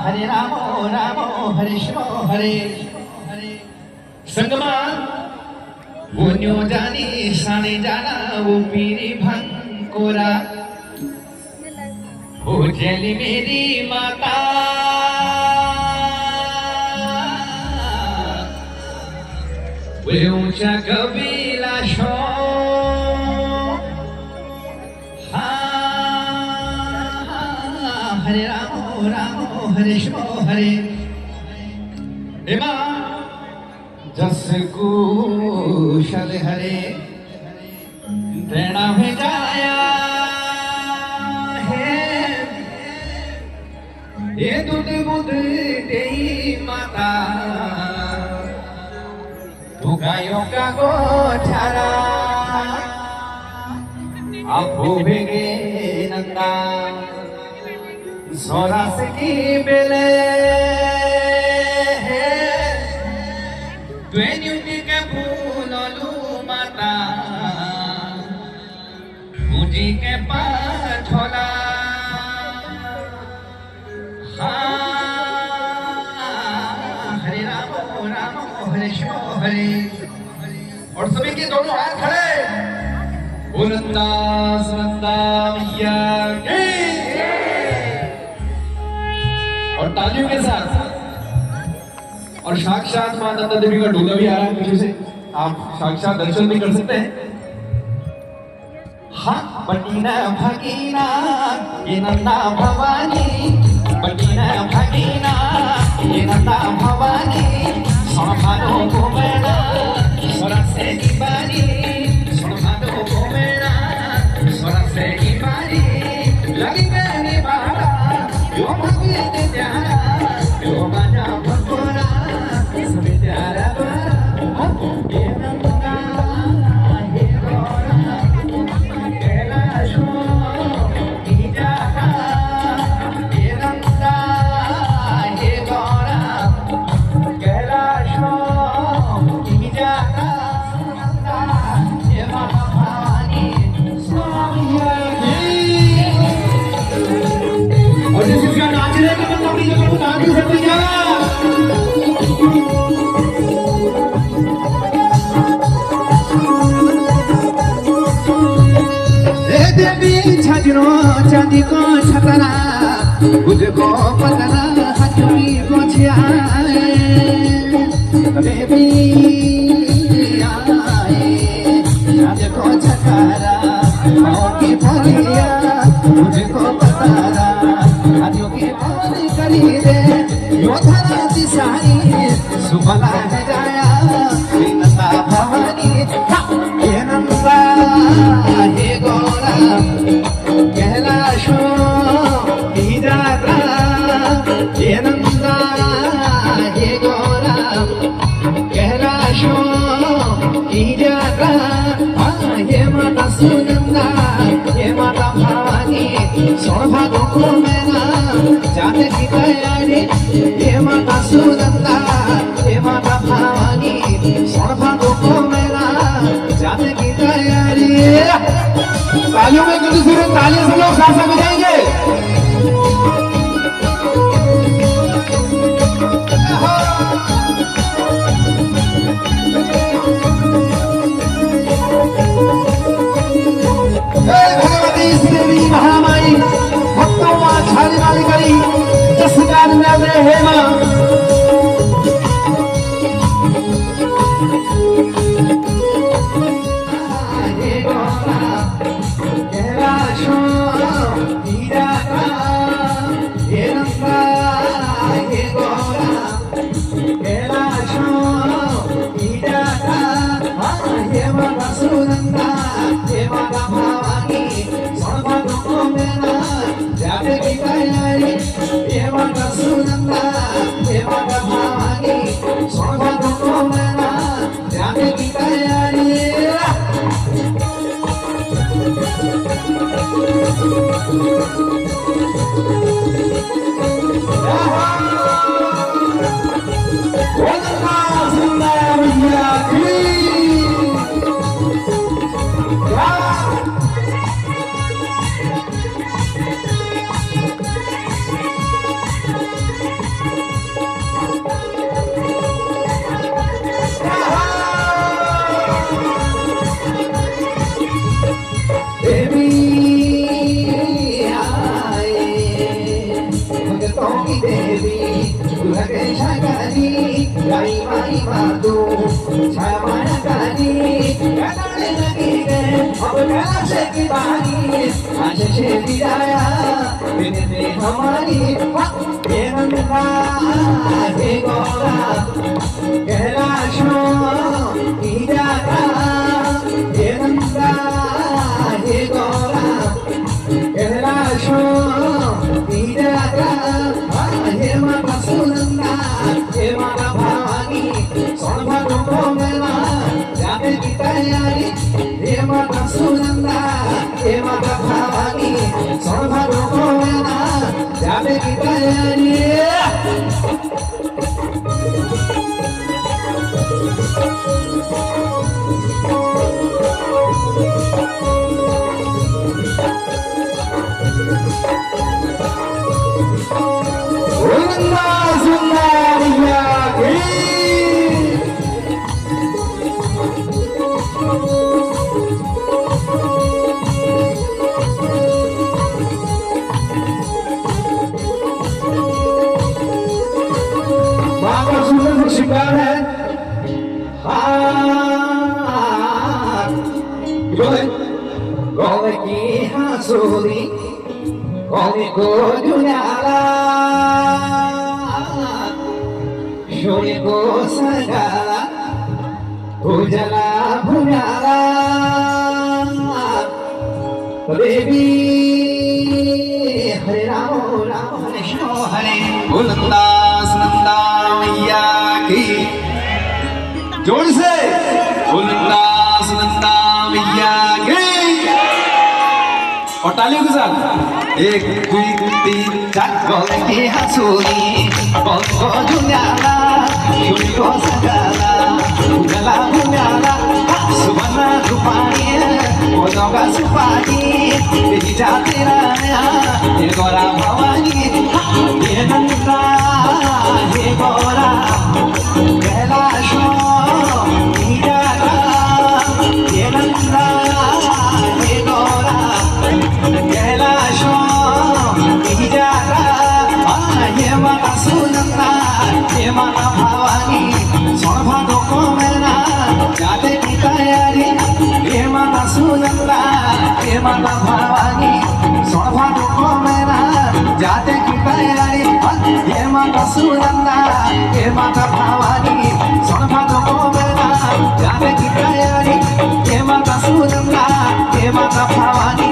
हरे रामो रामो हरे शिवो हरे हरे संगमा वो न्यो जानी साने जाना वो पीरी भंकोरा वो चली मेरी माता वो ऊंचा कबीला शो हरे रामो रामो हरे शिवो हरे हेमा जस कुशल हरे तेना भेजाया है ये दूध बुध देई माता तू गायों का गोठारा आपो भेगे नंदा सोरास की बेले द्वेन्युति के फूलोलू माता मुझी के पाठोला हरे रामो रामो हरे शिवो हरे और सभी के दोनों हाथ खड़े बुलंदा सुनंदा मैया की और तालियों के साथ और साक्षात मां नंदा देवी का ढोला भी आ रहा है पीछे से आप साक्षात दर्शन भी कर सकते हैं हाँ बटीना भगीना ये नंदा भवानी बटीना भगीना ये नंदा भवानी सोनानो को मेरा सोना से की बारी सोनानो को मेरा सोना से की बारी लगी करने वाला यो भगीना प्यारा यो बाजा भगोरा सभी प्यारा ये नंदा ये गोरा कैलाशो की जाता ये नंदा ये गोरा कैलाशो की जाता ये माता भवानी स्वामी और जिसका नाच रहे हैं तो अपनी जगह पर नाच सकते हैं देवी छजनो चांदी को छतरा मुझको पतरा हथुड़ी को छियाए देवी आए चांद को छकारा पाँव की भरिया मुझको पतारा हाथियों की बात करी दे योधरा दिशाई सुबला है जाया नंदा भवानी ये नंदा हे गोरा कैलाशो की जात्रा ये नंदा हे गोरा कैलाशो की जात्रा ये माता सुनंदा ये माता भवानी सौभाग्य को मेरा जाने की तैयारी ये माता सुनंदा ये माता भवानी सौभाग्य को मेरा जाने की तैयारी तालियों में किसी से ताली से लोग साथ में जाएंगे भगवती देवी महामाई भक्तों मां छाने वाली करी जस गान में हे मां माई माई मातू छाया गानी गाने लगी गए अब कैलाश की बानी आज से विदाया बिनते हमारी हे नंदा हे गौरा कैलाशो विदाया हे नंदा हे गौरा कैलाशो विदाया हे माता सुनंदा हे माता भवानी सोनभा डोको मेला जाने की तैयारी हे माता सुनंदा हे माता भवानी सोनभा डोको मेला जाने की तैयारी शिकार है गोले की हंसूरी गोले को जुलाला शोले को सजाला उजला भुजाला देवी हरे राम राम हरे कृष्ण हरे बुलंदा सुनंदा मैया की जोर से बुलंदा सुनंदा मैया की और तालियों के साथ 1 2 3 4 गोले की हंसूरी गोले को जुलाला शोले को सजाला उजला भुजाला सुबह दुपारी बोलों का सुपारी तेरी जाती रानिया ये गौरा भवानी ये नंदा ये गौरा कैलाशो विदाया ये नंदा ये गौरा कैलाशो विदाया ये माता सुनंदा ये माता भवानी सोनभा डोको मेला जाने की तैयारी हे माता सुनंदा हे माता भवानी सोनभा डोको मेला जाने की तैयारी हे माता सुनंदा हे माता भवानी सोनभा डोको मेला जाने की तैयारी हे माता सुनंदा हे माता भवानी